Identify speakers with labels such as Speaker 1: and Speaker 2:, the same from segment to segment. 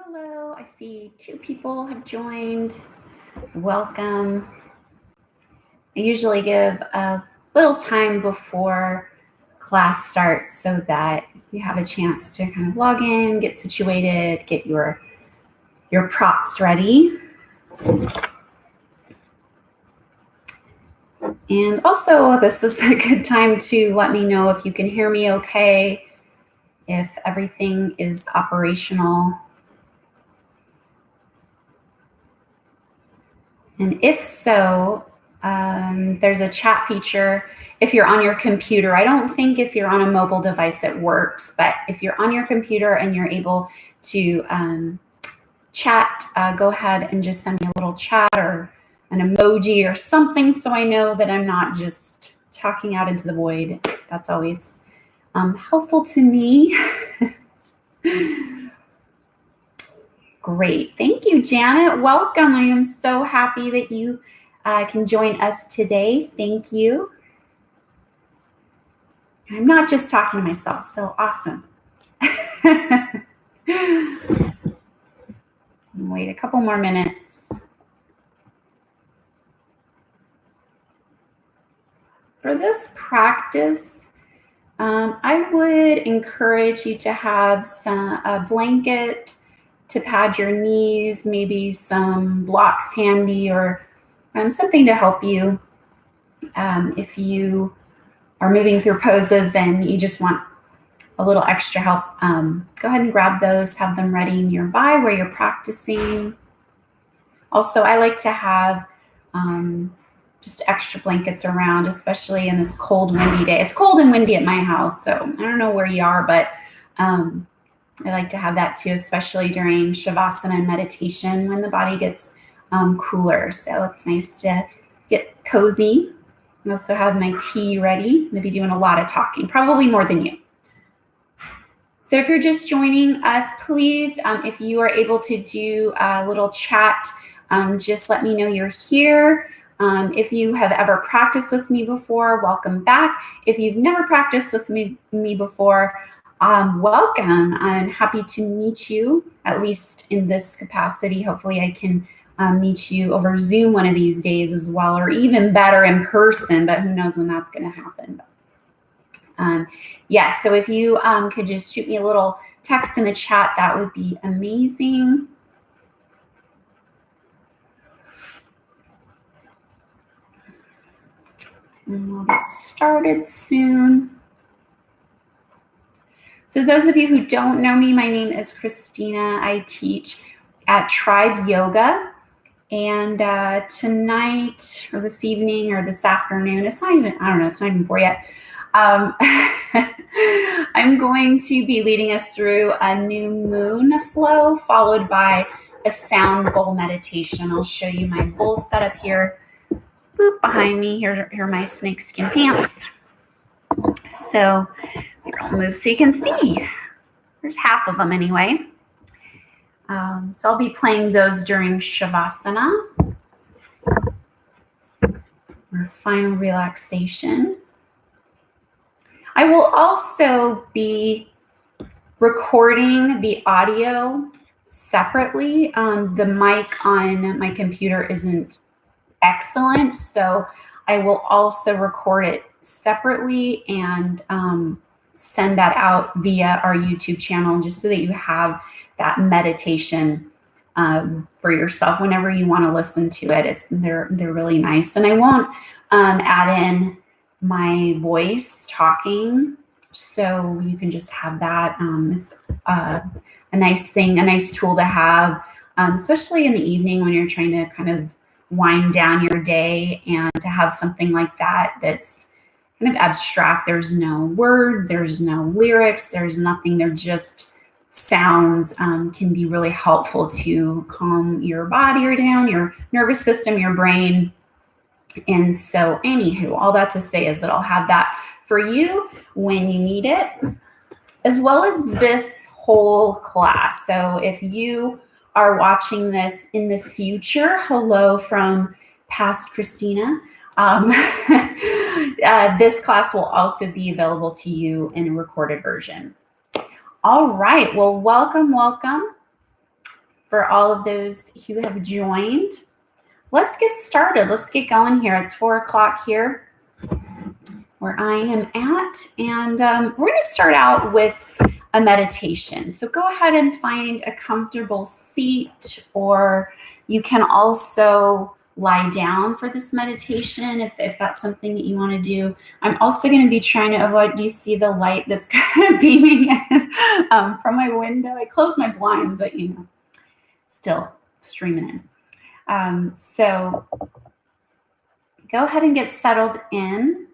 Speaker 1: Hello, I see 2 people have joined. Welcome. I usually give a little time before class starts so that you have a chance to kind of log in, get situated, get your props ready. And also, this is a good time to let me know if you can hear me okay, if everything is operational. And if so, there's a chat feature if you're on your computer. I don't think if you're on a mobile device it works, but if you're on your computer and you're able to chat, go ahead and just send me a little chat or an emoji or something so I know that I'm not just talking out into the void. That's always helpful to me. Great. Thank you, Janet. Welcome. I am so happy that you can join us today. Thank you. I'm not just talking to myself, so awesome. Wait a couple more minutes. For this practice, I would encourage you to have a blanket to pad your knees, maybe some blocks handy or something to help you if you are moving through poses and you just want a little extra help. Go ahead and grab those, have them ready nearby where you're practicing. Also, I like to have just extra blankets around, especially in this cold, windy day. It's cold and windy at my house, so I don't know where you are, but I like to have that too, especially during Shavasana and meditation when the body gets cooler. So it's nice to get cozy. I also have my tea ready. I'm going to be doing a lot of talking, probably more than you. So if you're just joining us, please, if you are able to do a little chat, just let me know you're here. If you have ever practiced with me before, welcome back. If you've never practiced with me before, welcome. I'm happy to meet you, at least in this capacity. Hopefully I can meet you over Zoom one of these days as well, or even better in person, but who knows when that's going to happen. Yeah, so if you could just shoot me a little text in the chat, that would be amazing. And we'll get started soon. So those of you who don't know me, my name is Christina. I teach at Tribe Yoga. And tonight or this evening or this afternoon, it's not even 4 yet. I'm going to be leading us through a new moon flow followed by a sound bowl meditation. I'll show you my bowl setup here. Boop, behind me, here are my snakeskin pants. So I'll move so you can see. There's half of them anyway. So I'll be playing those during Shavasana, or final relaxation. I will also be recording the audio separately. The mic on my computer isn't excellent, so I will also record it separately and send that out via our YouTube channel, just so that you have that meditation for yourself whenever you want to listen to it. They're really nice, and I won't add in my voice talking, so you can just have that. It's a nice thing, a nice tool to have, especially in the evening when you're trying to kind of wind down your day, and to have something like that that's kind of abstract. There's no words, there's no lyrics, there's nothing. They're just sounds. Can be really helpful to calm your body down, your nervous system, your brain. And so anywho, all that to say is that I'll have that for you when you need it, as well as this whole class. So if you are watching this in the future, hello from past Christina. This class will also be available to you in a recorded version. All right, well, welcome. for all of those who have joined. Let's get started. Let's get going here. It's 4 o'clock here where I am at, and we're going to start out with a meditation. So go ahead and find a comfortable seat, or you can also lie down for this meditation if that's something that you want to do. I'm also going to be trying to avoid, do you see the light that's kind of beaming in from my window? I closed my blinds, but still streaming in. So go ahead and get settled in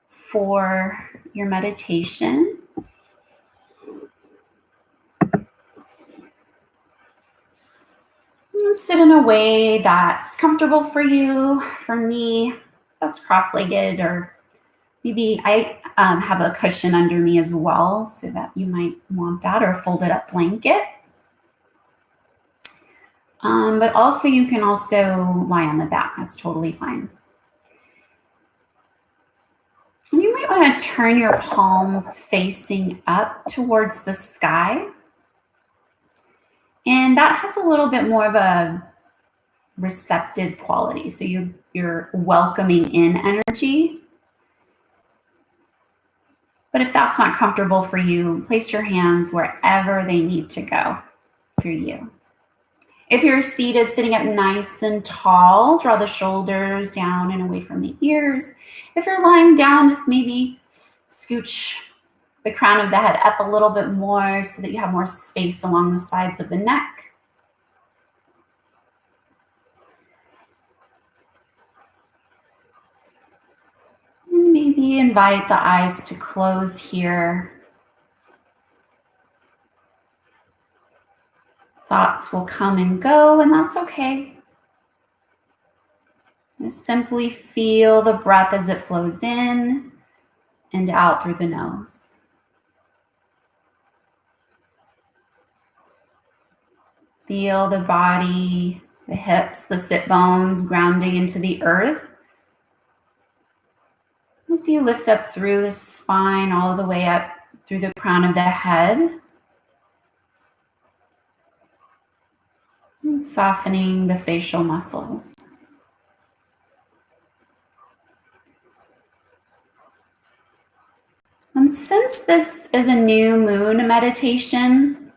Speaker 1: for your meditation. And sit in a way that's comfortable for you. For me, that's cross-legged, or maybe I have a cushion under me as well, so that you might want that, or a folded up blanket. But also you can also lie on the back. That's totally fine. And you might want to turn your palms facing up towards the sky. And that has a little bit more of a receptive quality. So you're welcoming in energy. But if that's not comfortable for you, place your hands wherever they need to go for you. If you're seated, sitting up nice and tall, draw the shoulders down and away from the ears. If you're lying down, just maybe scooch the crown of the head up a little bit more so that you have more space along the sides of the neck. And maybe invite the eyes to close here. Thoughts will come and go, and that's okay. Just simply feel the breath as it flows in and out through the nose. Feel the body, the hips, the sit bones grounding into the earth. As you lift up through the spine, all the way up through the crown of the head. And softening the facial muscles. And since this is a new moon meditation,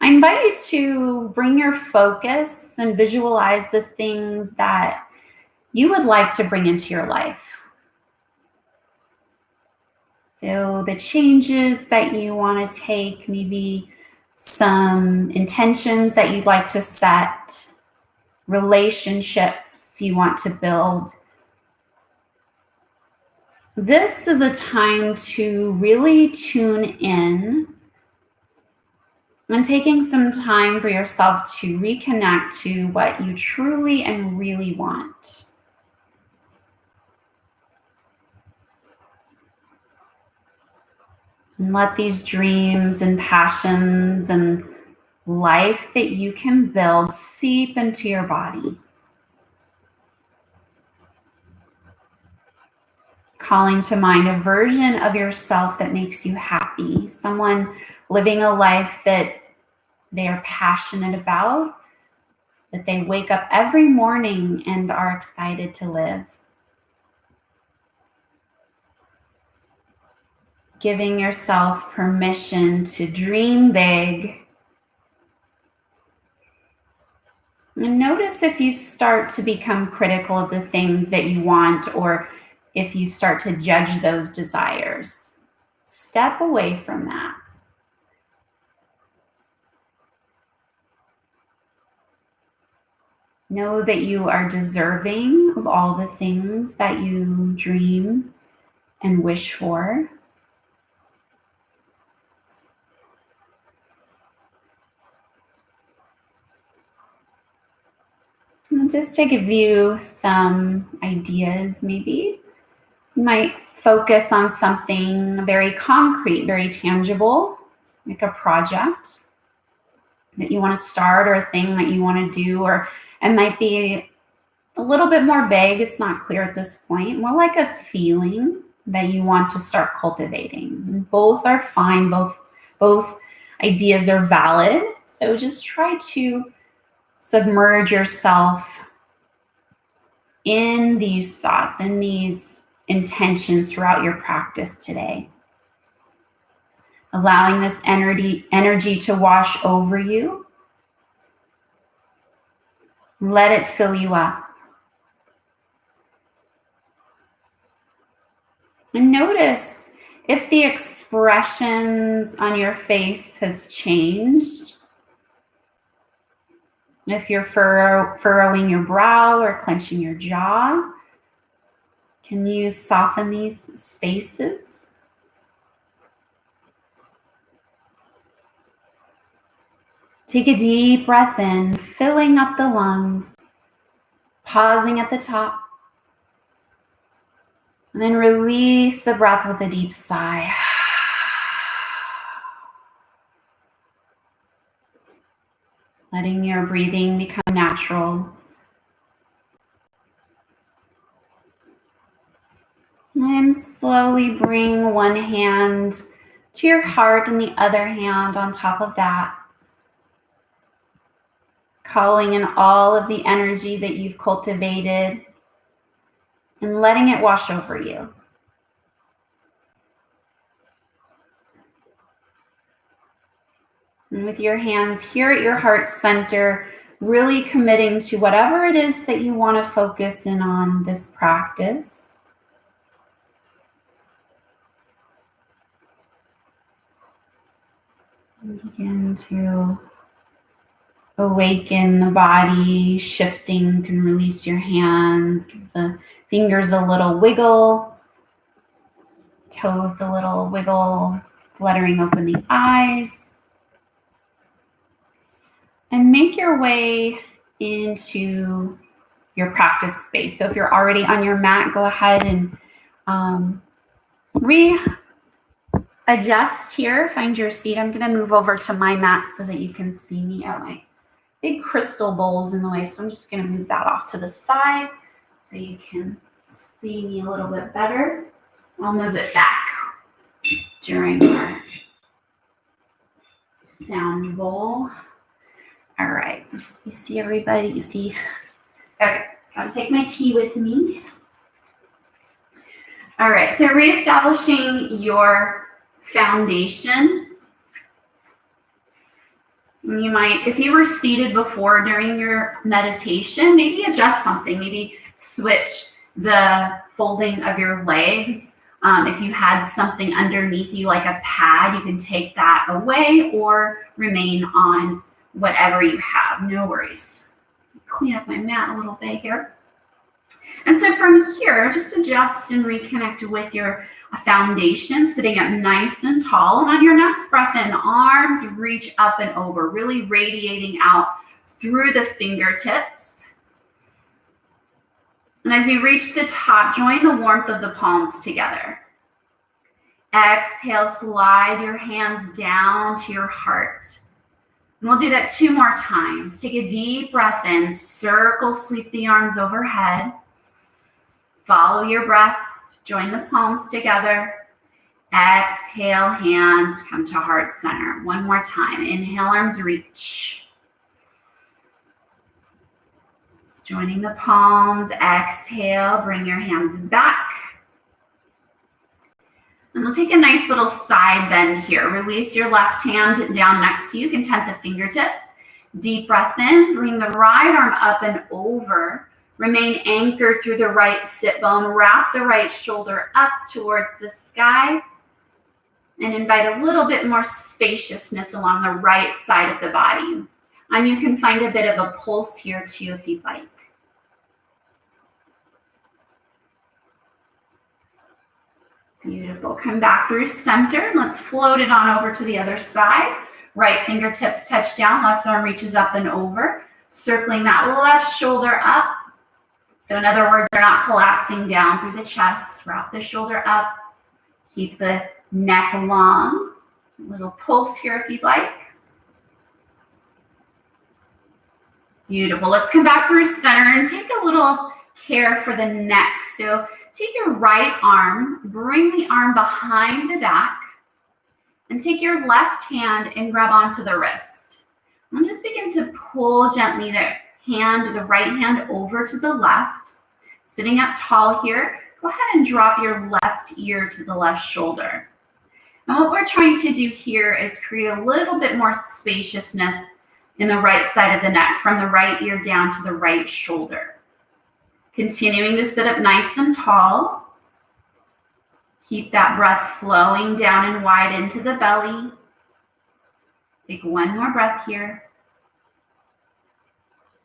Speaker 1: I invite you to bring your focus and visualize the things that you would like to bring into your life. So the changes that you want to take, maybe some intentions that you'd like to set, relationships you want to build. This is a time to really tune in and taking some time for yourself to reconnect to what you truly and really want. And let these dreams and passions and life that you can build seep into your body. Calling to mind a version of yourself that makes you happy, someone living a life that they are passionate about, that they wake up every morning and are excited to live. Giving yourself permission to dream big. And notice if you start to become critical of the things that you want, or if you start to judge those desires. Step away from that. Know that you are deserving of all the things that you dream and wish for. And just to give you some ideas, maybe you might focus on something very concrete, very tangible, like a project that you want to start, or a thing that you want to do, or it might be a little bit more vague. It's not clear at this point. More like a feeling that you want to start cultivating. Both are fine. Both ideas are valid. So just try to submerge yourself in these thoughts, in these intentions throughout your practice today. Allowing this energy to wash over you. Let it fill you up. And notice if the expressions on your face has changed. If you're furrowing your brow or clenching your jaw, can you soften these spaces? Take a deep breath in, filling up the lungs, pausing at the top, and then release the breath with a deep sigh. Letting your breathing become natural. And slowly bring one hand to your heart and the other hand on top of that. Calling in all of the energy that you've cultivated and letting it wash over you. And with your hands here at your heart center, really committing to whatever it is that you want to focus in on this practice. And begin to awaken the body, shifting. You can release your hands, give the fingers a little wiggle, toes a little wiggle, fluttering open the eyes. And make your way into your practice space. So if you're already on your mat, go ahead and readjust here. Find your seat. I'm going to move over to my mat so that you can see me. Oh, my big crystal bowl's in the way, so I'm just going to move that off to the side so you can see me a little bit better. I'll move it back during our sound bowl. All right, you see everybody? You see? Okay, I'm gonna take my tea with me. All right, so reestablishing your foundation. You might, if you were seated before during your meditation, maybe adjust something. Maybe switch the folding of your legs. If you had something underneath you like a pad, you can take that away or remain on whatever you have, no worries. Clean up my mat a little bit here. And so from here, just adjust and reconnect with your foundation, sitting up nice and tall. And on your next breath in, arms reach up and over, really radiating out through the fingertips. And as you reach the top, join the warmth of the palms together. Exhale, slide your hands down to your heart. And we'll do that 2 more times. Take a deep breath in, circle, sweep the arms overhead. Follow your breath, join the palms together. Exhale, hands come to heart center. 1 more time. Inhale, arms reach. Joining the palms, exhale, bring your hands back. And we'll take a nice little side bend here. Release your left hand down next to you. Content the fingertips. Deep breath in. Bring the right arm up and over. Remain anchored through the right sit bone. Wrap the right shoulder up towards the sky. And invite a little bit more spaciousness along the right side of the body. And you can find a bit of a pulse here too if you'd like. Beautiful. Come back through center. Let's float it on over to the other side. Right fingertips touch down. Left arm reaches up and over. Circling that left shoulder up. So in other words, they're not collapsing down through the chest. Wrap the shoulder up. Keep the neck long. A little pulse here if you'd like. Beautiful. Let's come back through center and take a little care for the neck. So take your right arm, bring the arm behind the back, and take your left hand and grab onto the wrist. And just begin to pull gently the right hand over to the left. Sitting up tall here, go ahead and drop your left ear to the left shoulder. And what we're trying to do here is create a little bit more spaciousness in the right side of the neck, from the right ear down to the right shoulder. Continuing to sit up nice and tall. Keep that breath flowing down and wide into the belly. Take one more breath here.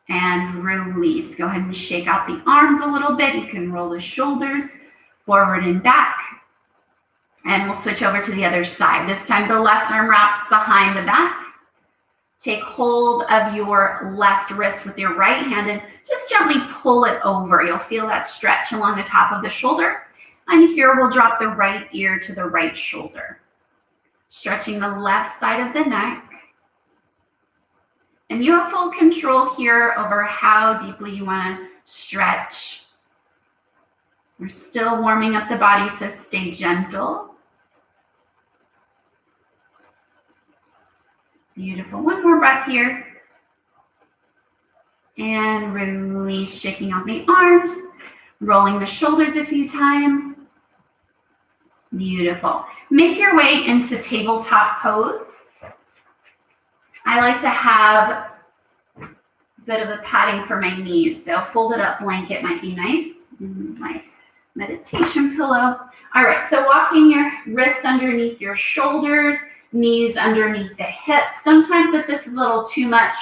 Speaker 1: And release. Go ahead and shake out the arms a little bit. You can roll the shoulders forward and back. And we'll switch over to the other side. This time the left arm wraps behind the back. Take hold of your left wrist with your right hand and just gently pull it over. You'll feel that stretch along the top of the shoulder. And here we'll drop the right ear to the right shoulder. Stretching the left side of the neck. And you have full control here over how deeply you want to stretch. We're still warming up the body, so stay gentle. Beautiful. One more breath here. And release, shaking out the arms, rolling the shoulders a few times. Beautiful. Make your way into tabletop pose. I like to have a bit of a padding for my knees, so folded up blanket might be nice. My meditation pillow. All right, so walking your wrists underneath your shoulders, knees underneath the hips. Sometimes if this is a little too much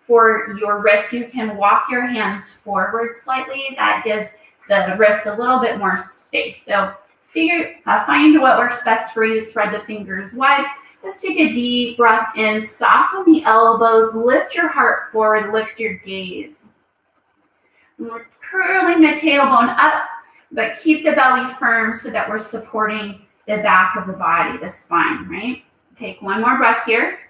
Speaker 1: for your wrists, you can walk your hands forward slightly. That gives the wrists a little bit more space. So find what works best for you. Spread the fingers wide. Let's take a deep breath in. Soften the elbows. Lift your heart forward. Lift your gaze. And we're curling the tailbone up, but keep the belly firm so that we're supporting the back of the body, the spine, right? Take one more breath here.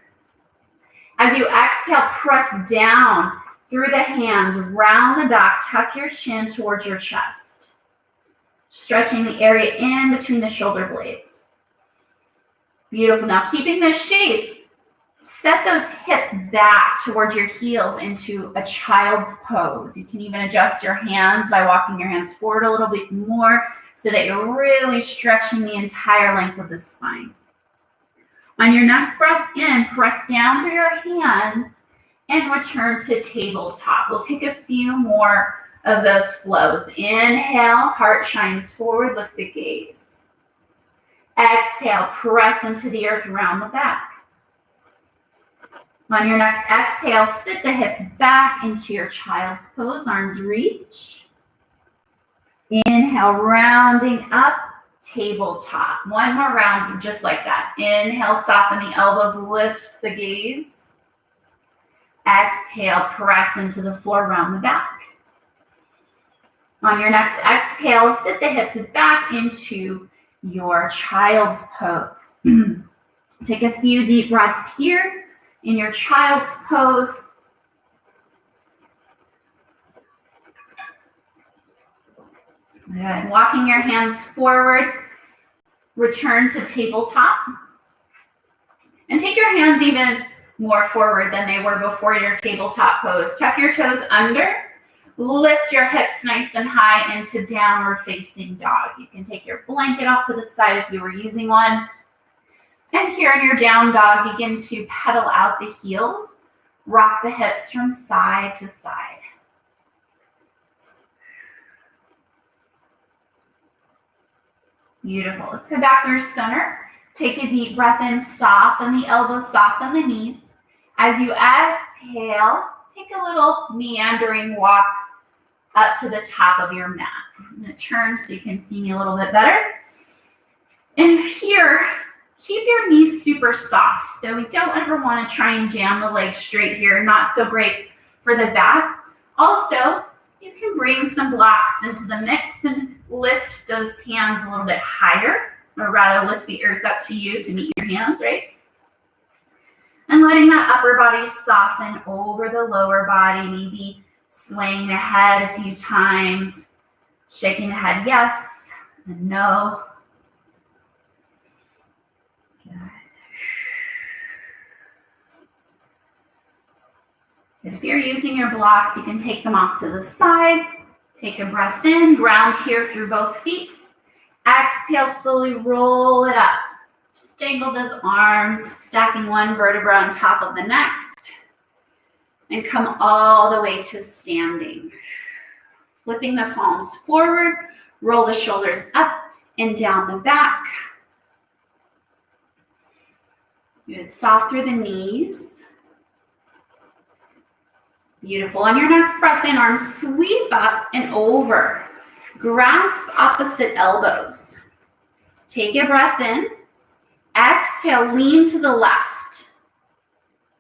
Speaker 1: As you exhale, press down through the hands, round the back, tuck your chin towards your chest. Stretching the area in between the shoulder blades. Beautiful. Now keeping this shape, set those hips back towards your heels into a child's pose. You can even adjust your hands by walking your hands forward a little bit more so that you're really stretching the entire length of the spine. On your next breath in, press down through your hands and return to tabletop. We'll take a few more of those flows. Inhale, heart shines forward, lift the gaze. Exhale, press into the earth, round the back. On your next exhale, sit the hips back into your child's pose, arms reach. Inhale, rounding up, tabletop. One more round, just like that. Inhale, soften the elbows, lift the gaze. Exhale, press into the floor, round the back. On your next exhale, sit the hips back into your child's pose. Take a few deep breaths here in your child's pose. Good. Walking your hands forward, return to tabletop. And take your hands even more forward than they were before your tabletop pose. Tuck your toes under. Lift your hips nice and high into downward facing dog. You can take your blanket off to the side if you were using one. And here in your down dog, begin to pedal out the heels. Rock the hips from side to side. Beautiful. Let's go back through center. Take a deep breath in. Soften the elbows, soften the knees. As you exhale, take a little meandering walk up to the top of your mat. I'm going to turn so you can see me a little bit better. And here, keep your knees super soft. So we don't ever want to try and jam the legs straight here. Not so great for the back. Also, you can bring some blocks into the mix and lift those hands a little bit higher, or rather lift the earth up to you to meet your hands, right? And letting that upper body soften over the lower body, maybe swaying the head a few times, shaking the head yes and no. Good. If you're using your blocks, you can take them off to the side. Take a breath in, ground here through both feet. Exhale, slowly roll it up. Just dangle those arms, stacking one vertebra on top of the next. And come all the way to standing. Flipping the palms forward, roll the shoulders up and down the back. Good, soft through the knees. Beautiful. On your next breath in, arms sweep up and over. Grasp opposite elbows. Take a breath in. Exhale, lean to the left.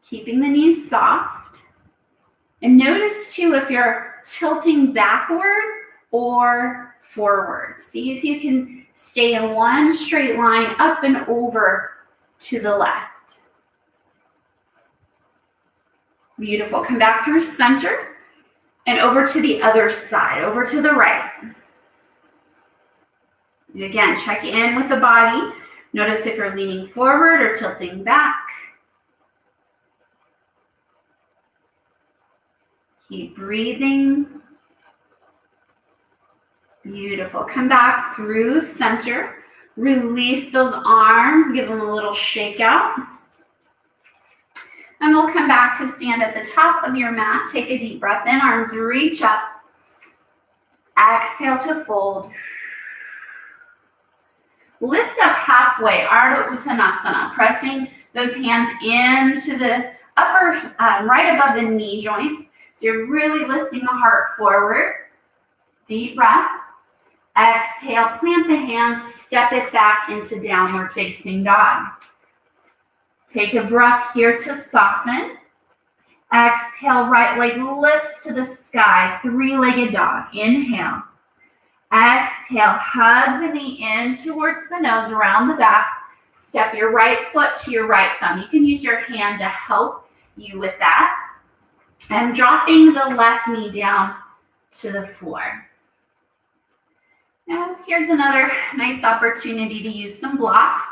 Speaker 1: Keeping the knees soft. And notice too if you're tilting backward or forward. See if you can stay in one straight line up and over to the left. Beautiful. Come back through center and over to the other side, over to the right. And again, check in with the body. Notice if you're leaning forward or tilting back. Keep breathing. Beautiful. Come back through center. Release those arms. Give them a little shake out. And we'll come back to stand at the top of your mat. Take a deep breath in. Arms reach up. Exhale to fold. Lift up halfway. Ardha Uttanasana. Pressing those hands into the upper, right above the knee joints. So you're really lifting the heart forward. Deep breath. Exhale, plant the hands, step it back into downward facing dog. Take a breath here to soften. Exhale, right leg lifts to the sky, three-legged dog. Inhale. Exhale, hug the knee in towards the nose, around the back. Step your right foot to your right thumb. You can use your hand to help you with that. And dropping the left knee down to the floor. Now here's another nice opportunity to use some blocks.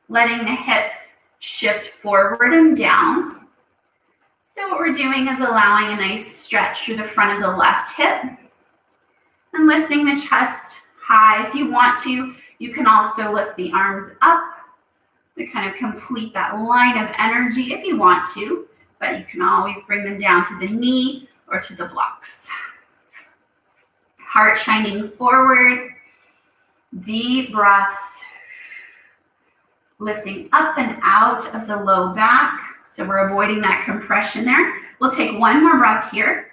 Speaker 1: Letting the hips shift forward and down. So what we're doing is allowing a nice stretch through the front of the left hip. And lifting the chest high. If you want to, you can also lift the arms up to kind of complete that line of energy if you want to. But you can always bring them down to the knee or to the blocks. Heart shining forward. Deep breaths. Lifting up and out of the low back. So we're avoiding that compression there. We'll take one more breath here.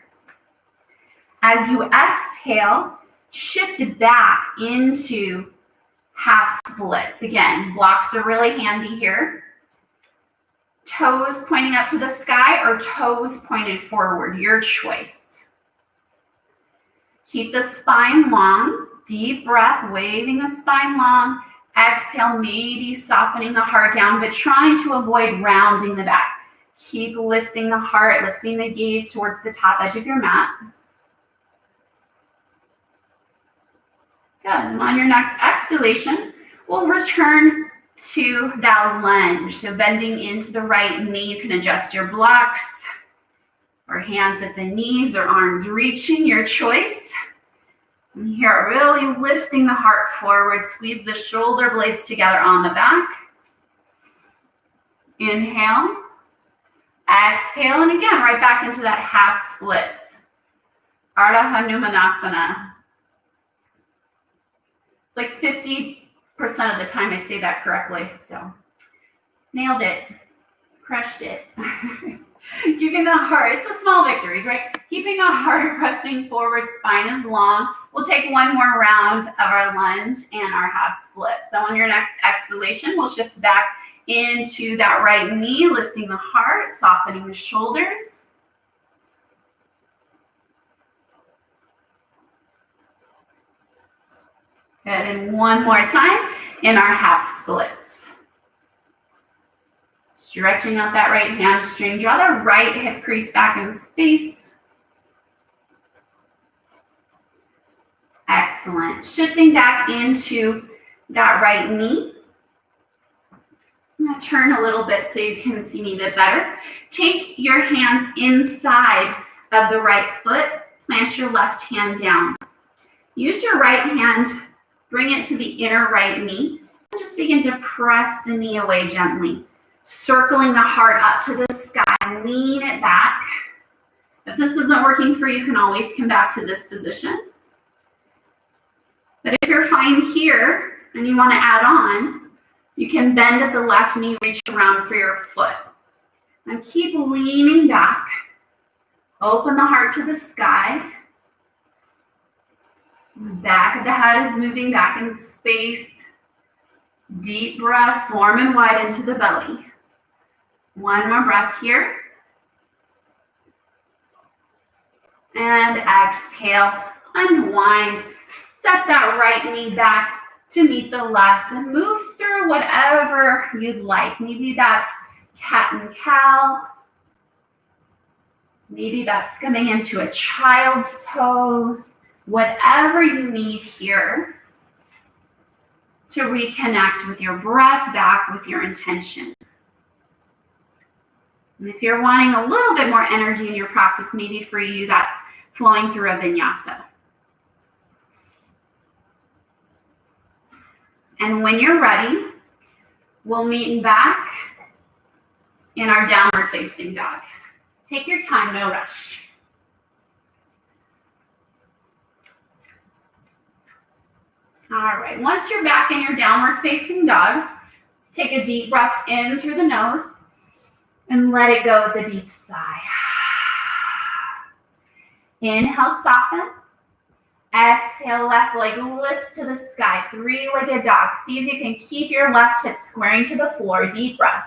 Speaker 1: As you exhale, shift back into half splits. Again, blocks are really handy here. Toes pointing up to the sky or toes pointed forward, your choice. Keep the spine long. Deep breath, waving the spine long. Exhale, maybe softening the heart down, but trying to avoid rounding the back. Keep lifting the heart, lifting the gaze towards the top edge of your mat. Good. And on your next exhalation, we'll return to that lunge. So bending into the right knee, you can adjust your blocks or hands at the knees or arms reaching, your choice. And here, really lifting the heart forward. Squeeze the shoulder blades together on the back. Inhale. Exhale. And again, right back into that half splits. Ardha Hanumanasana. It's like 50% of the time I say that correctly. So, nailed it. Crushed it. Keeping the heart, it's the small victories, right? Keeping the heart pressing forward, spine is long. We'll take one more round of our lunge and our half split. So on your next exhalation, we'll shift back into that right knee, lifting the heart, softening the shoulders. Good, and one more time in our half splits. Stretching out that right hamstring. Draw the right hip crease back in space. Excellent. Shifting back into that right knee. I'm going to turn a little bit so you can see me a bit better. Take your hands inside of the right foot. Plant your left hand down. Use your right hand, bring it to the inner right knee, and just begin to press the knee away gently. Circling the heart up to the sky, lean it back. If this isn't working for you, you can always come back to this position. But if you're fine here and you want to add on, you can bend at the left knee, reach around for your foot. And keep leaning back. Open the heart to the sky. The back of the head is moving back in space. Deep breaths, warm and wide into the belly. One more breath here. And exhale, unwind. Set that right knee back to meet the left and move through whatever you'd like. Maybe that's cat and cow. Maybe that's coming into a child's pose. Whatever you need here to reconnect with your breath, back with your intention. And if you're wanting a little bit more energy in your practice, maybe for you that's flowing through a vinyasa. And when you're ready, we'll meet back in our downward facing dog. Take your time, no rush. All right, once you're back in your downward facing dog, let's take a deep breath in through the nose and let it go with a deep sigh. Inhale, soften. Exhale, left leg lifts to the sky, three-legged dog. See if you can keep your left hip squaring to the floor. Deep breath.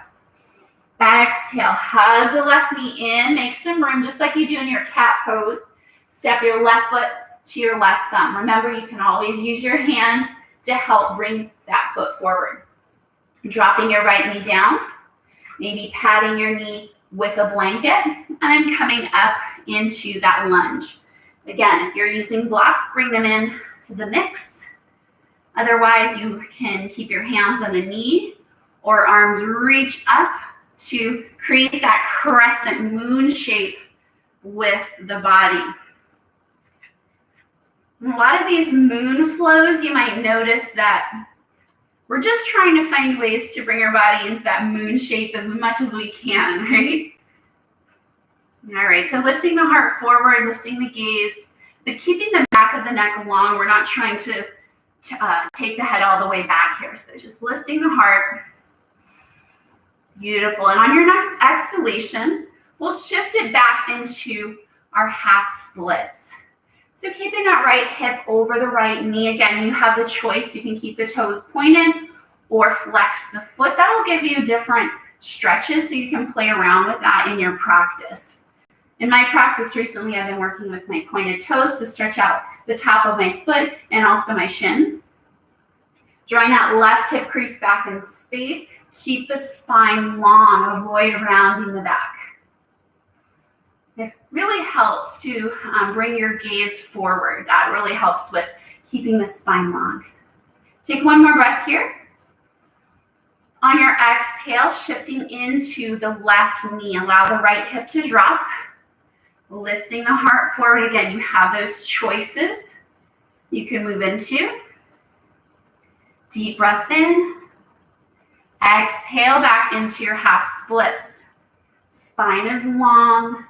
Speaker 1: Exhale, hug the left knee in, make some room just like you do in your cat pose. Step your left foot to your left thumb. Remember, you can always use your hand to help bring that foot forward. Dropping your right knee down, maybe patting your knee with a blanket, and coming up into that lunge. Again, if you're using blocks, bring them in to the mix. Otherwise, you can keep your hands on the knee or arms reach up to create that crescent moon shape with the body. A lot of these moon flows, you might notice that we're just trying to find ways to bring our body into that moon shape as much as we can, right? All right, so lifting the heart forward, lifting the gaze, but keeping the back of the neck long. We're not trying to take the head all the way back here. So just lifting the heart. Beautiful. And on your next exhalation, we'll shift it back into our half splits. So keeping that right hip over the right knee. Again, you have the choice. You can keep the toes pointed or flex the foot. That will give you different stretches so you can play around with that in your practice. In my practice recently, I've been working with my pointed toes to stretch out the top of my foot and also my shin. Drawing that left hip crease back in space. Keep the spine long. Avoid rounding the back. It really helps to bring your gaze forward. That really helps with keeping the spine long. Take one more breath here. On your exhale, shifting into the left knee. Allow the right hip to drop. Lifting the heart forward. Again, you have those choices you can move into. Deep breath in. Exhale back into your half splits. Spine is long.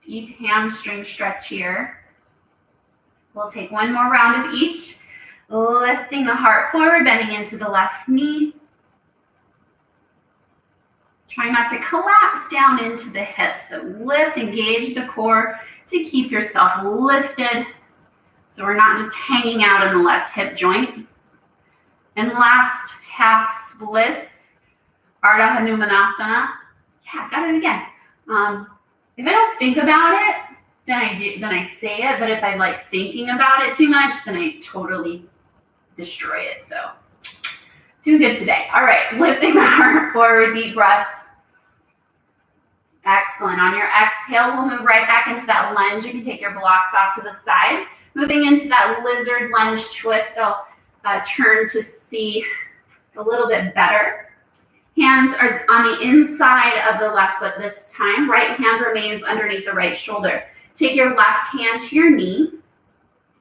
Speaker 1: Deep hamstring stretch here. We'll take one more round of each. Lifting the heart forward, bending into the left knee. Try not to collapse down into the hips. So lift, engage the core to keep yourself lifted. So we're not just hanging out in the left hip joint. And last half splits, Ardha Hanumanasana. Yeah, got it again. If I don't think about it, then I say it. But if I like thinking about it too much, then I totally destroy it. So doing good today. All right, lifting the heart forward, deep breaths. Excellent. On your exhale, we'll move right back into that lunge. You can take your blocks off to the side. Moving into that lizard lunge twist. I'll turn to see a little bit better. Hands are on the inside of the left foot this time. Right hand remains underneath the right shoulder. Take your left hand to your knee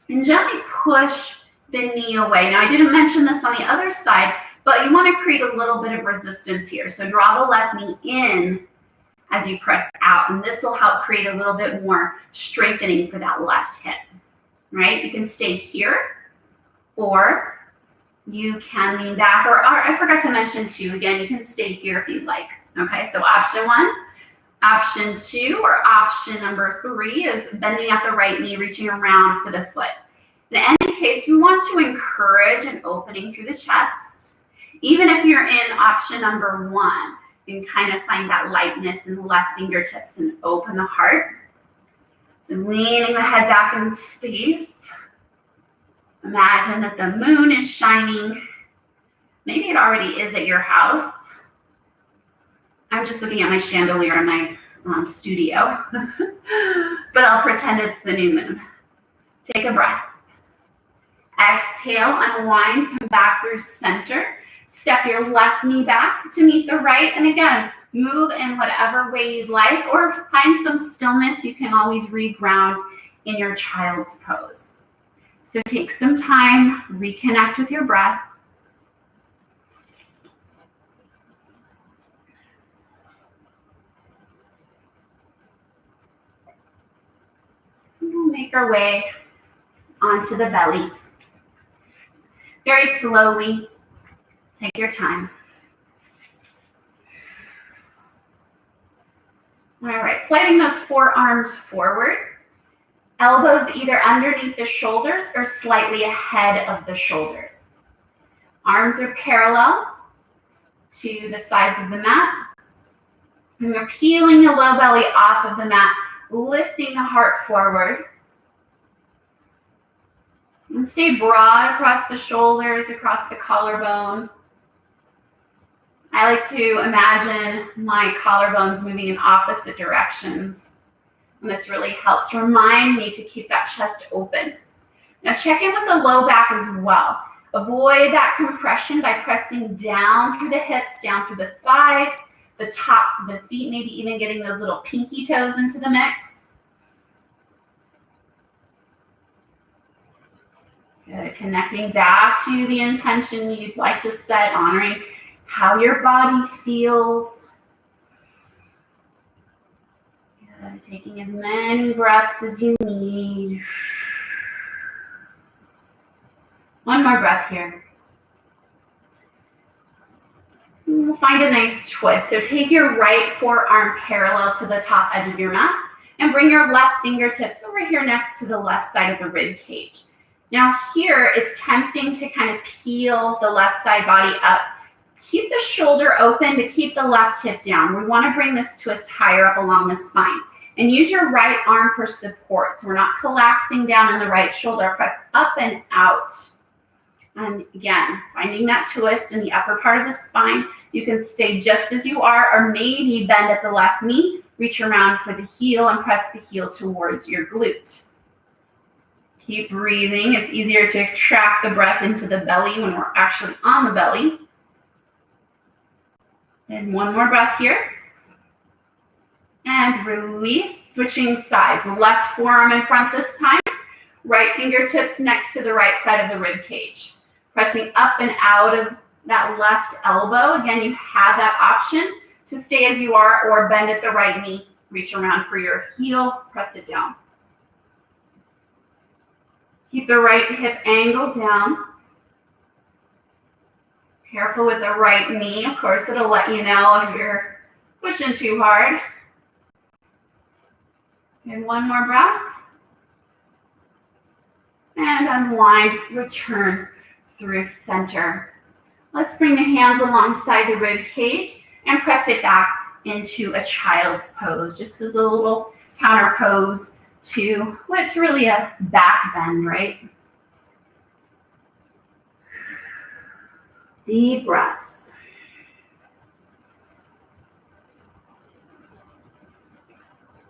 Speaker 1: and gently push the knee away. Now, I didn't mention this on the other side, but you want to create a little bit of resistance here. So draw the left knee in as you press out, and this will help create a little bit more strengthening for that left hip, right? You can stay here, or you can lean back, or I forgot to mention too, again, you can stay here if you'd like. Okay, so option 1, option 2, or option number 3 is bending at the right knee, reaching around for the foot. In any case, we want to encourage an opening through the chest. Even if you're in option number 1, you can kind of find that lightness in the left fingertips and open the heart. So leaning the head back in space. Imagine that the moon is shining. Maybe it already is at your house. I'm just looking at my chandelier in my studio, but I'll pretend it's the new moon. Take a breath. Exhale, unwind, come back through center. Step your left knee back to meet the right. And again, move in whatever way you'd like, or find some stillness. You can always reground in your child's pose. So take some time, reconnect with your breath. And we'll make our way onto the belly. Very slowly, take your time. All right, sliding those forearms forward. Elbows either underneath the shoulders or slightly ahead of the shoulders. Arms are parallel to the sides of the mat. And we're peeling the low belly off of the mat, lifting the heart forward. And stay broad across the shoulders, across the collarbone. I like to imagine my collarbones moving in opposite directions. And this really helps remind me to keep that chest open. Now check in with the low back as well. Avoid that compression by pressing down through the hips, down through the thighs, the tops of the feet, maybe even getting those little pinky toes into the mix. Good. Connecting back to the intention you'd like to set, honoring how your body feels. Good. Taking as many breaths as you need. One more breath here. And we'll find a nice twist. So take your right forearm parallel to the top edge of your mat and bring your left fingertips over here next to the left side of the rib cage. Now here, it's tempting to kind of peel the left side body up. Keep the shoulder open to keep the left hip down. We want to bring this twist higher up along the spine. And use your right arm for support. So we're not collapsing down in the right shoulder. Press up and out. And again, finding that twist in the upper part of the spine. You can stay just as you are, or maybe bend at the left knee. Reach around for the heel and press the heel towards your glute. Keep breathing. It's easier to track the breath into the belly when we're actually on the belly. And one more breath here. And release, switching sides. Left forearm in front this time. Right fingertips next to the right side of the rib cage. Pressing up and out of that left elbow. Again, you have that option to stay as you are or bend at the right knee. Reach around for your heel, press it down. Keep the right hip angled down. Careful with the right knee. Of course, it'll let you know if you're pushing too hard. And one more breath. And unwind, return through center. Let's bring the hands alongside the rib cage and press it back into a child's pose. Just as a little counter pose to what's really a back bend, right? Deep breaths.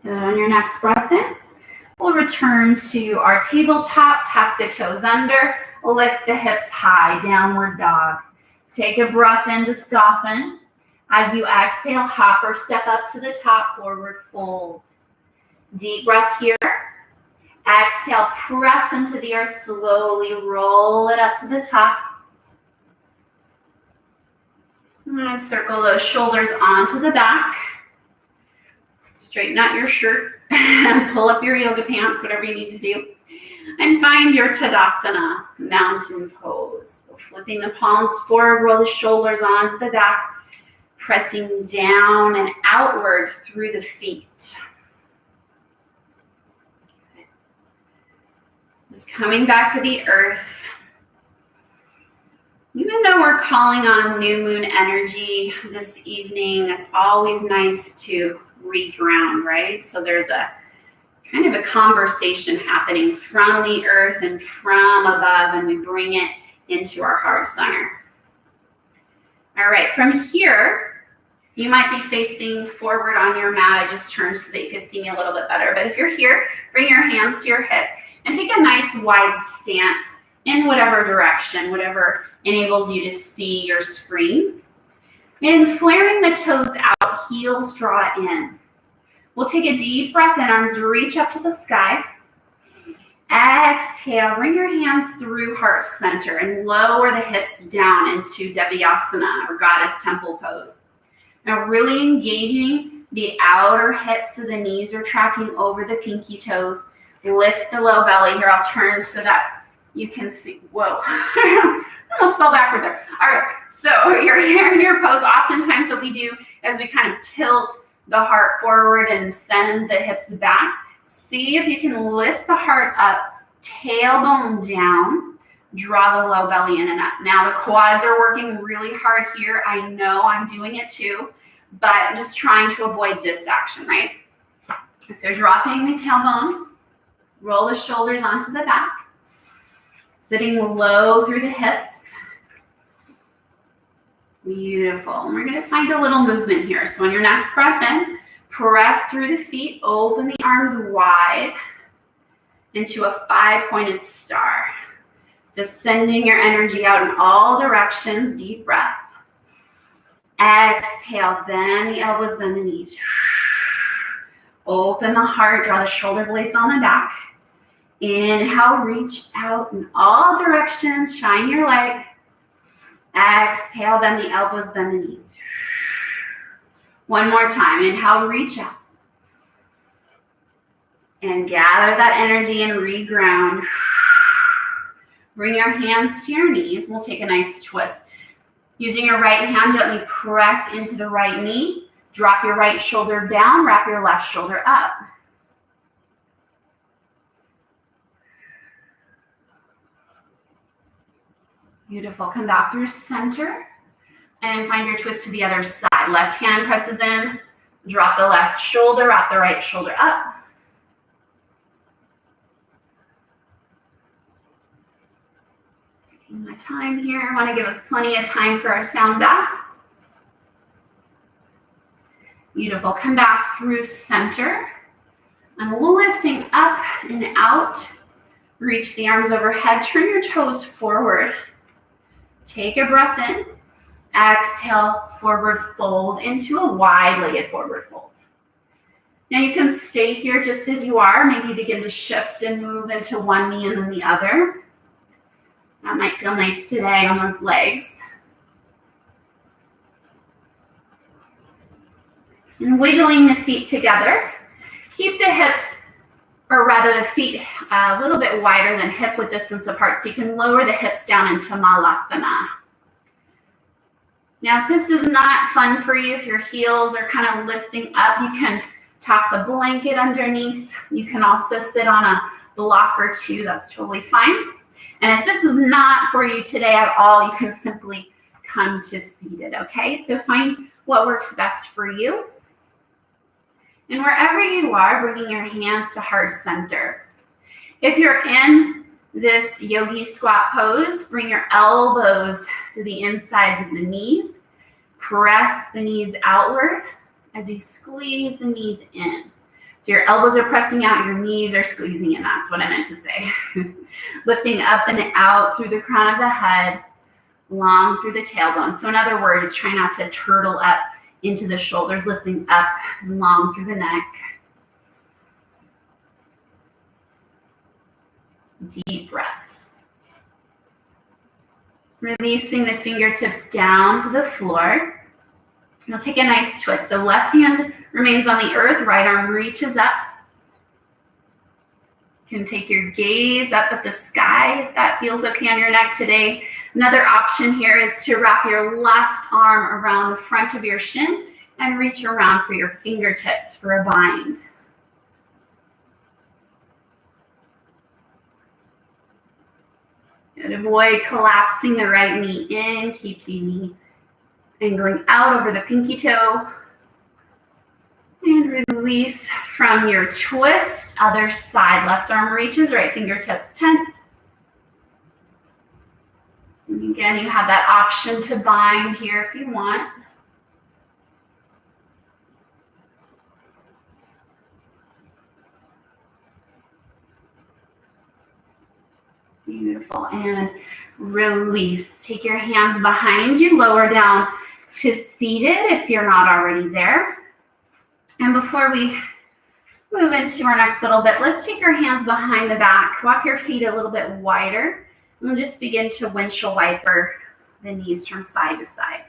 Speaker 1: Good. On your next breath in, we'll return to our tabletop, tap the toes under, Lift the hips high, downward dog. Take a breath in to soften. As you exhale, hop or step up to the top, forward fold. Deep breath here. Exhale, press into the earth, slowly roll it up to the top. And circle those shoulders onto the back. Straighten out your shirt and pull up your yoga pants, whatever you need to do. And find your Tadasana, mountain pose. Flipping the palms forward, roll the shoulders onto the back, pressing down and outward through the feet. Just coming back to the earth. Even though we're calling on new moon energy this evening, it's always nice to reground, right? So there's a kind of a conversation happening from the earth and from above, and we bring it into our heart center. All right, from here, you might be facing forward on your mat. I just turned so that you could see me a little bit better. But if you're here, bring your hands to your hips and take a nice wide stance in whatever direction, whatever enables you to see your screen. And flaring the toes out, heels draw in. We'll take a deep breath in, arms reach up to the sky. Exhale, bring your hands through heart center and lower the hips down into Devasana or goddess temple pose. Now really engaging the outer hips so the knees are tracking over the pinky toes. Lift the low belly here. I'll turn so that you can see. Whoa, I almost fell backward there. All right, so you're here in your pose. Oftentimes what we do is we kind of tilt the heart forward and send the hips back. See if you can lift the heart up, tailbone down, draw the low belly in and up. Now the quads are working really hard here. I know I'm doing it too, but I'm just trying to avoid this action, right? So dropping the tailbone, roll the shoulders onto the back, sitting low through the hips. Beautiful. And we're going to find a little movement here. So on your next breath in, press through the feet, open the arms wide into a 5-pointed star. Just sending your energy out in all directions. Deep breath. Exhale, bend the elbows, bend the knees. Open the heart, draw the shoulder blades on the back. Inhale, reach out in all directions, shine your light. Exhale, bend the elbows, bend the knees. One more time. Inhale, reach out. And gather that energy and reground. Bring your hands to your knees. We'll take a nice twist. Using your right hand, gently press into the right knee. Drop your right shoulder down. Wrap your left shoulder up. Beautiful. Come back through center and find your twist to the other side. Left hand presses in. Drop the left shoulder, wrap the right shoulder up. Taking my time here. I want to give us plenty of time for our sound bath. Beautiful. Come back through center. And lifting up and out. Reach the arms overhead. Turn your toes forward. Take a breath in. Exhale, forward fold into a wide-legged forward fold. Now you can stay here just as you are. Maybe begin to shift and move into one knee and then the other. That might feel nice today on those legs. And wiggling the feet together. Keep the hips, or rather the feet a little bit wider than hip width distance apart so you can lower the hips down into Malasana. Now if this is not fun for you, if your heels are kind of lifting up, you can toss a blanket underneath. You can also sit on a block or two, that's totally fine. And if this is not for you today at all, you can simply come to seated, okay? So find what works best for you. And wherever you are, bringing your hands to heart center. If you're in this yogi squat pose, bring your elbows to the insides of the knees. Press the knees outward as you squeeze the knees in. So your elbows are pressing out, your knees are squeezing in. That's what I meant to say. Lifting up and out through the crown of the head, long through the tailbone. So in other words, try not to turtle up into the shoulders, lifting up and long through the neck. Deep breaths. Releasing the fingertips down to the floor. We'll take a nice twist. So left hand remains on the earth, right arm reaches up. You can take your gaze up at the sky if that feels okay on your neck today. Another option here is to wrap your left arm around the front of your shin and reach around for your fingertips for a bind. And avoid collapsing the right knee in. Keep the knee angling out over the pinky toe. And release from your twist. Other side. Left arm reaches, right fingertips tent. And again, you have that option to bind here if you want. Beautiful. And release. Take your hands behind you, lower down to seated if you're not already there. And before we move into our next little bit, let's take our hands behind the back. Walk your feet a little bit wider. And we'll just begin to windshield wiper the knees from side to side.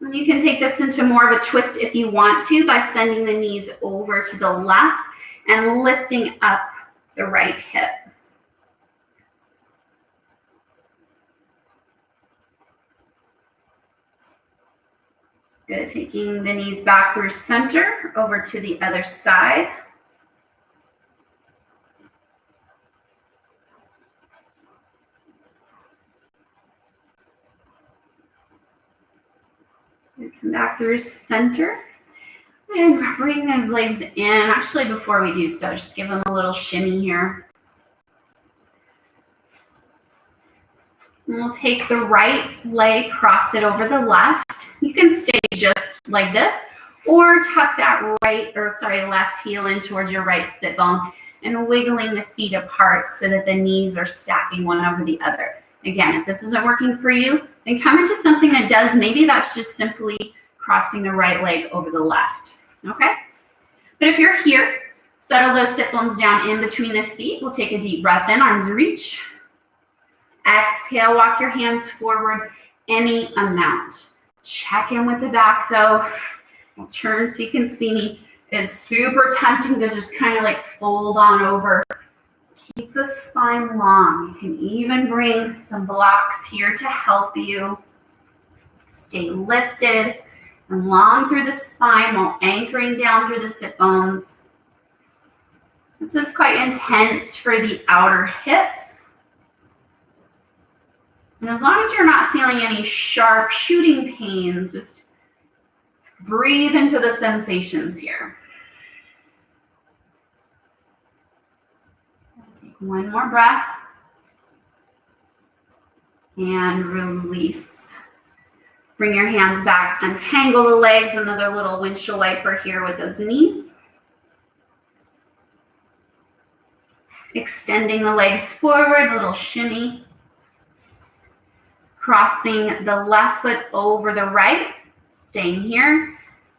Speaker 1: And you can take this into more of a twist if you want to by sending the knees over to the left and lifting up the right hip. Good, taking the knees back through center, over to the other side. Come back through center. And bring those legs in. Actually, before we do so, just give them a little shimmy here. And we'll take the right leg, cross it over the left. You can stay just like this, or tuck that left heel in towards your right sit bone and wiggling the feet apart so that the knees are stacking one over the other. Again, if this isn't working for you, then come into something that does. Maybe that's just simply crossing the right leg over the left, okay? But if you're here, settle those sit bones down in between the feet. We'll take a deep breath in, arms reach. Exhale, walk your hands forward any amount. Check in with the back though. I'll turn so you can see me. It's super tempting to just kind of like fold on over. Keep the spine long. You can even bring some blocks here to help you. Stay lifted and long through the spine while anchoring down through the sit bones. This is quite intense for the outer hips. And as long as you're not feeling any sharp shooting pains, just breathe into the sensations here. Take one more breath. And release. Bring your hands back, untangle the legs, another little windshield wiper here with those knees. Extending the legs forward, a little shimmy. Crossing the left foot over the right, staying here,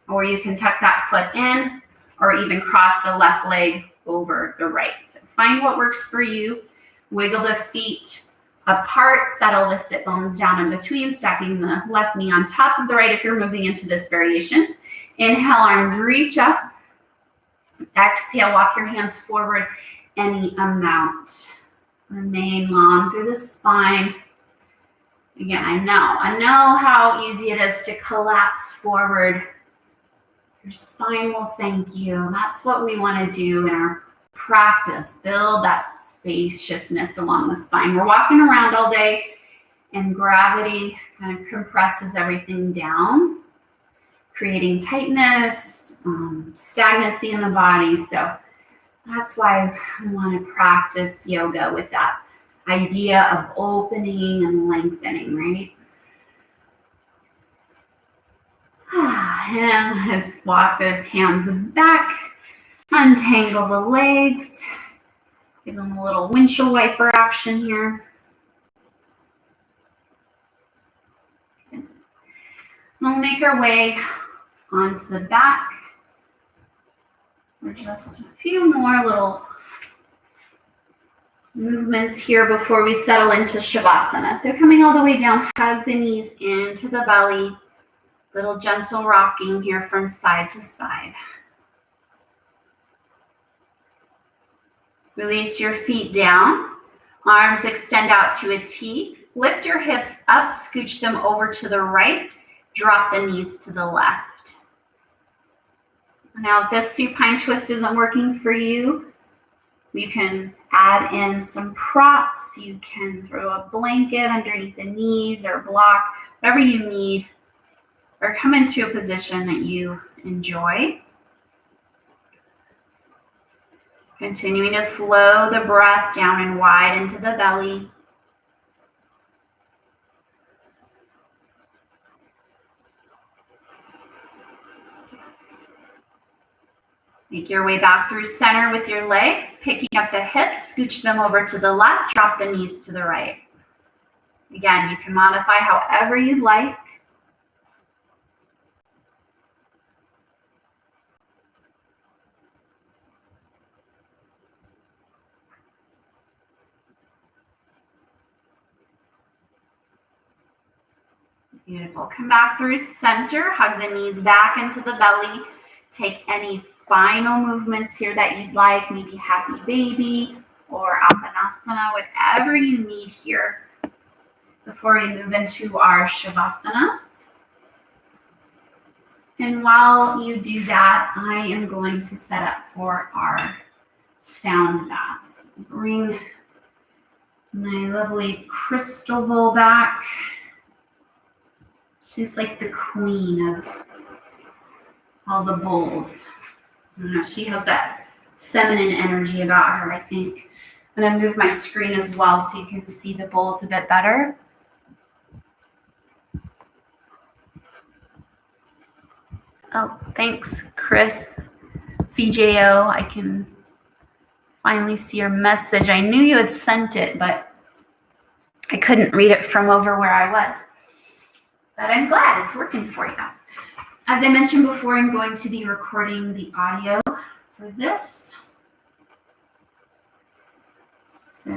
Speaker 1: or you can tuck that foot in, or even cross the left leg over the right. So find what works for you. Wiggle the feet apart, settle the sit bones down in between, stacking the left knee on top of the right if you're moving into this variation. Inhale, arms reach up. Exhale, walk your hands forward any amount. Remain long through the spine. Again, I know how easy it is to collapse forward. Your spine will thank you. That's what we want to do in our practice. Build that spaciousness along the spine. We're walking around all day and gravity kind of compresses everything down, creating tightness, stagnancy in the body. So that's why we want to practice yoga with that idea of opening and lengthening, right? And let's walk those hands back. Untangle the legs. Give them a little windshield wiper action here. We'll make our way onto the back. Or just a few more little movements here before we settle into Shavasana. So coming all the way down, hug the knees into the belly. Little gentle rocking here from side to side. Release your feet down. Arms extend out to a T. Lift your hips up, scooch them over to the right. Drop the knees to the left. Now, if this supine twist isn't working for you, you can add in some props. You can throw a blanket underneath the knees or block, whatever you need, or come into a position that you enjoy. Continuing to flow the breath down and wide into the belly. Make your way back through center with your legs, picking up the hips, scooch them over to the left, drop the knees to the right. Again, you can modify however you'd like. Beautiful. Come back through center, hug the knees back into the belly. Take any final movements here that you'd like, maybe happy baby or Apanasana, whatever you need here before we move into our Shavasana. And while you do that, I am going to set up for our sound baths. Bring my lovely crystal bowl back. She's like the queen of all the bowls. I don't know, she has that feminine energy about her, I think. I'm going to move my screen as well so you can see the bowls a bit better. Oh, thanks, Chris. CJO, I can finally see your message. I knew you had sent it, but I couldn't read it from over where I was. But I'm glad it's working for you. As I mentioned before, I'm going to be recording the audio for this. So,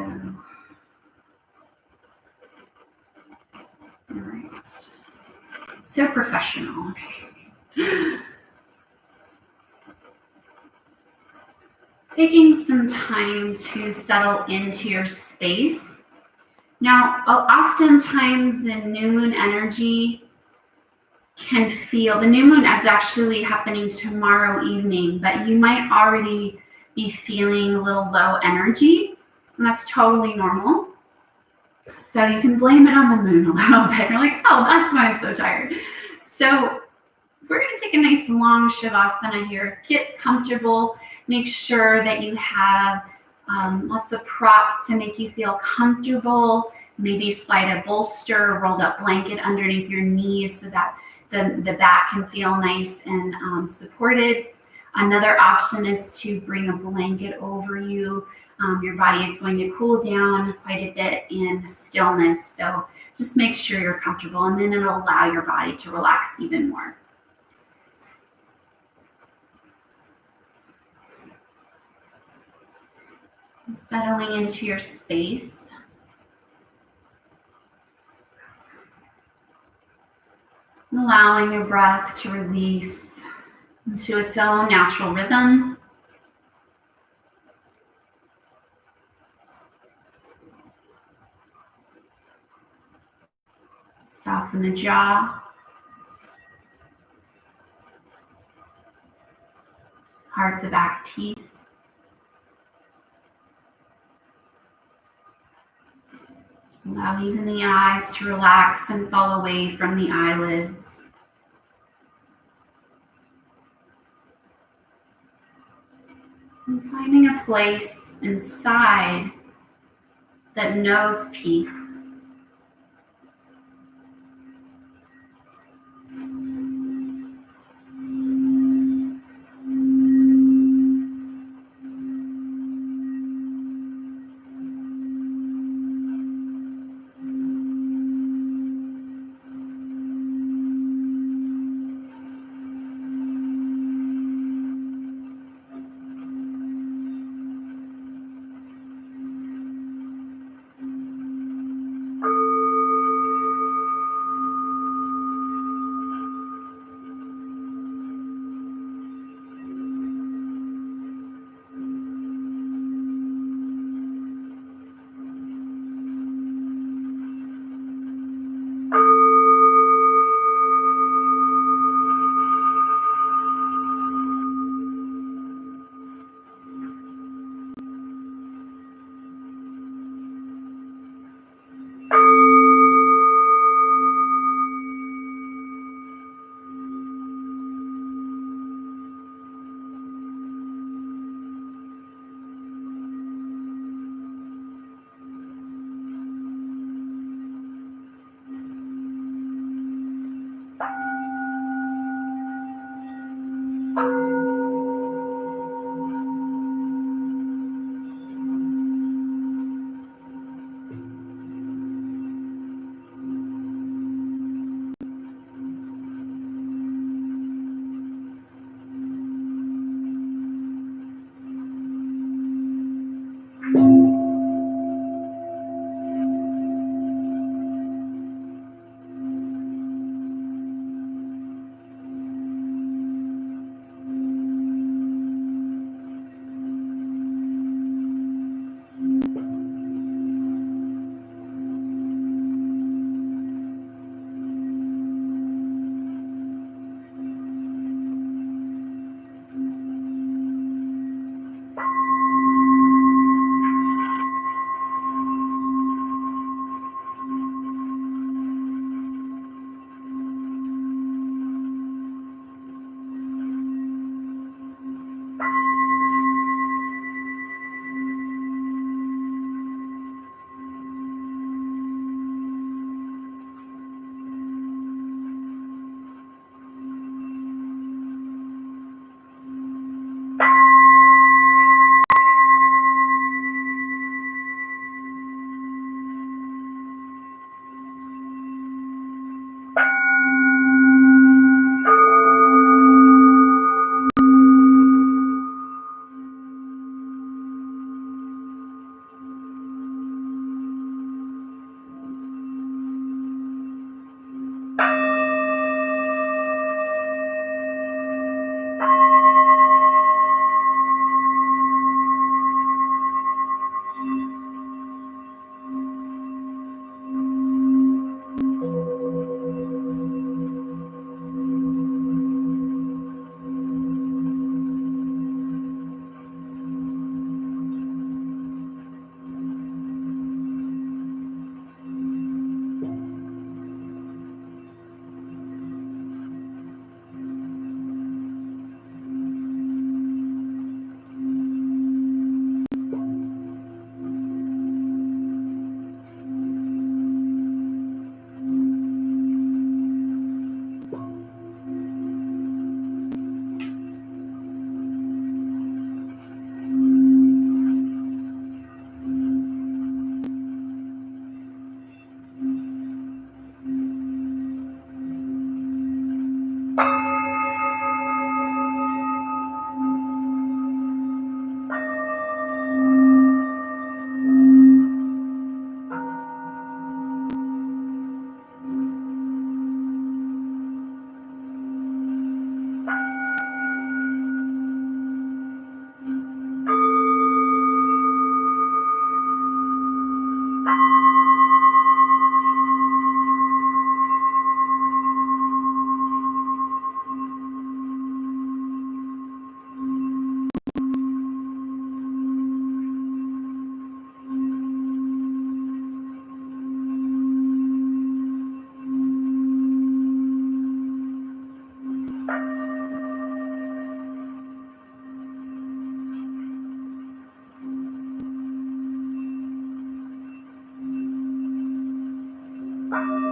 Speaker 1: all right. So professional, okay. Taking some time to settle into your space. Now, oftentimes the new moon energy can feel, the new moon is actually happening tomorrow evening, but you might already be feeling a little low energy, and that's totally normal. So you can blame it on the moon a little bit. You're like, oh, that's why I'm so tired. So we're going to take a nice long Shavasana here. Get comfortable. Make sure that you have lots of props to make you feel comfortable. Maybe slide a bolster, rolled up blanket underneath your knees so that the back can feel nice and supported. Another option is to bring a blanket over you. Your body is going to cool down quite a bit in stillness. So just make sure you're comfortable, and then it'll allow your body to relax even more. Settling into your space. Allowing your breath to release into its own natural rhythm. Soften the jaw. Heart the back teeth. Allow even the eyes to relax and fall away from the eyelids. And finding a place inside that knows peace. And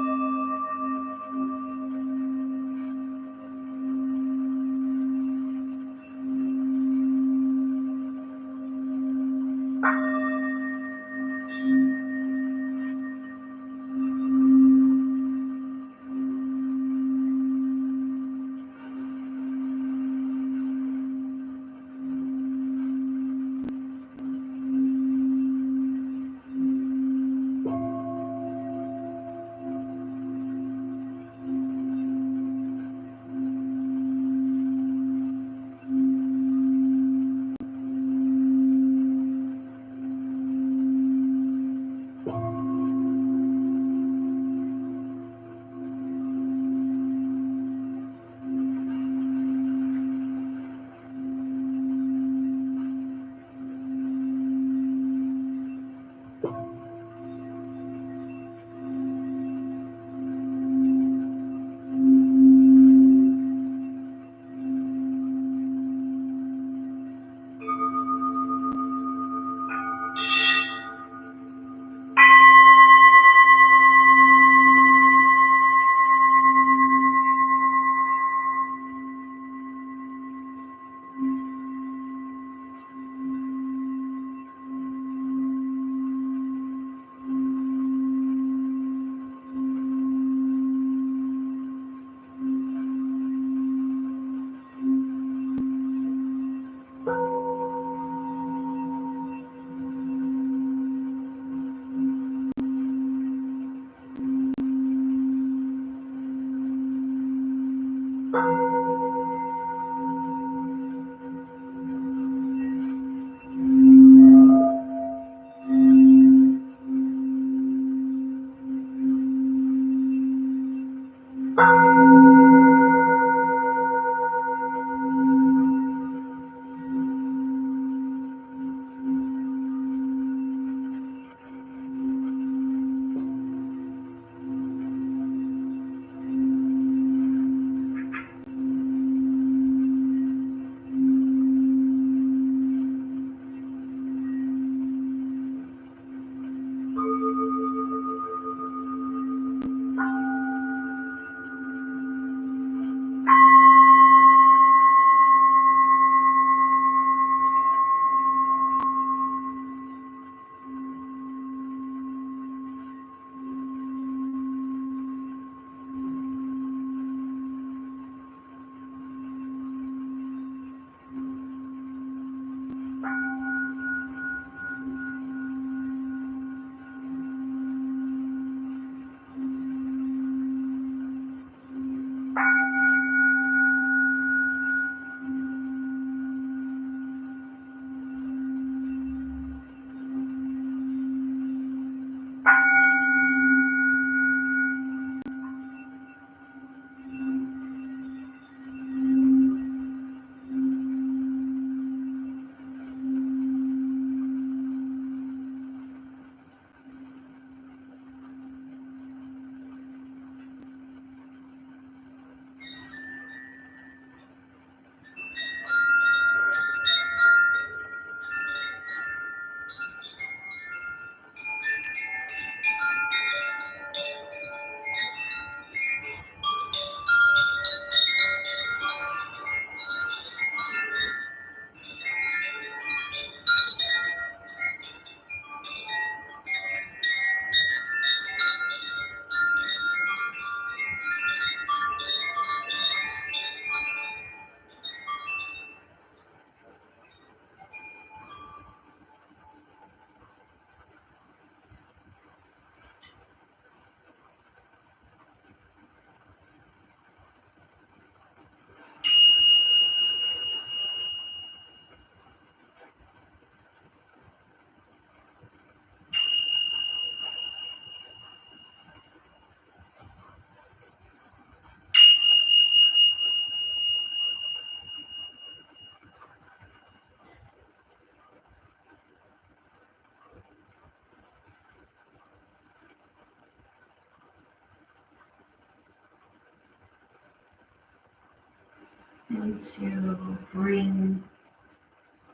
Speaker 1: to bring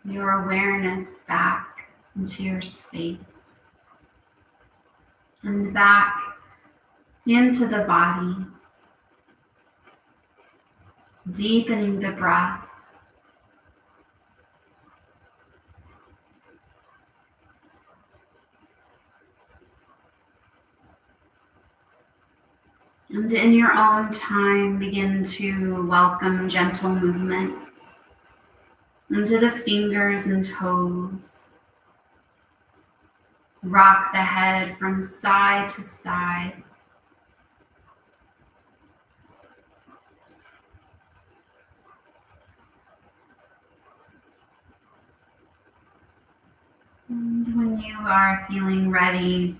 Speaker 1: your awareness back into your space and back into the body, deepening the breath. And in your own time, begin to welcome gentle movement into the fingers and toes. Rock the head from side to side. And when you are feeling ready,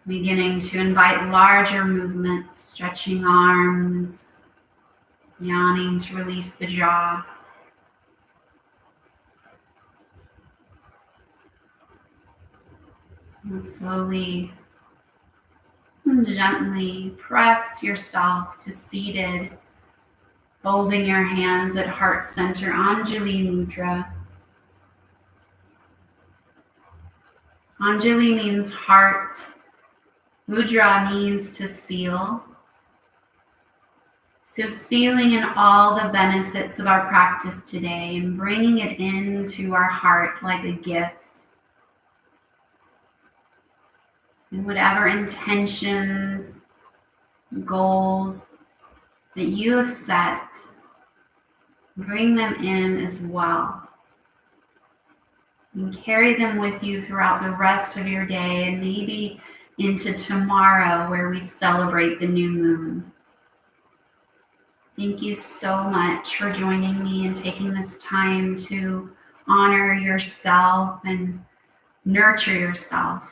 Speaker 1: beginning to invite larger movements, stretching arms, yawning to release the jaw. And slowly and gently press yourself to seated, folding your hands at heart center, Anjali Mudra. Anjali means heart. Mudra means to seal. So sealing in all the benefits of our practice today and bringing it into our heart like a gift. And whatever intentions, goals that you have set, bring them in as well. And carry them with you throughout the rest of your day and maybe into tomorrow where we celebrate the new moon. Thank you so much for joining me and taking this time to honor yourself and nurture yourself.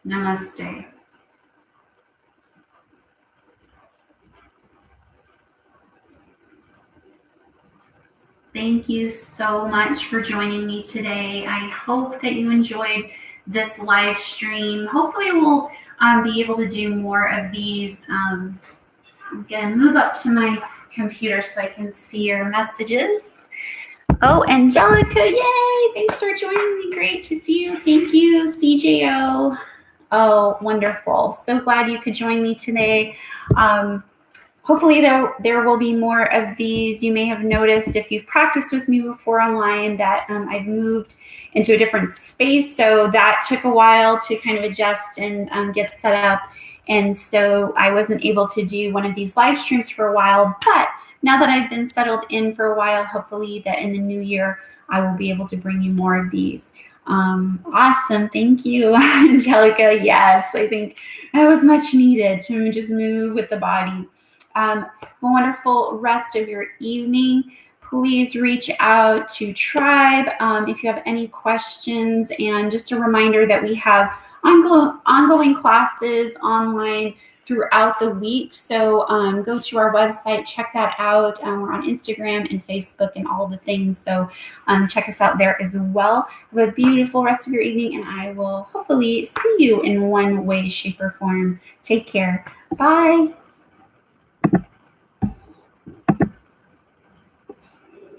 Speaker 1: Namaste. Thank you so much for joining me today. I hope that you enjoyed this live stream. Hopefully we'll be able to do more of these. I'm going to move up to my computer so I can see your messages. Oh, Angelica, yay! Thanks for joining me. Great to see you. Thank you, CJO. Oh, wonderful. So glad you could join me today. Hopefully there will be more of these. You may have noticed if you've practiced with me before online that I've moved into a different space. So that took a while to kind of adjust and get set up. And so I wasn't able to do one of these live streams for a while. But now that I've been settled in for a while, hopefully that in the new year, I will be able to bring you more of these. Awesome. Thank you, Angelica. Yes, I think that was much needed to just move with the body. A wonderful rest of your evening. Please reach out to Tribe if you have any questions. And just a reminder that we have ongoing classes online throughout the week. So go to our website, check that out. We're on Instagram and Facebook and all the things. So check us out there as well. Have a beautiful rest of your evening, and I will hopefully see you in one way, shape, or form. Take care. Bye.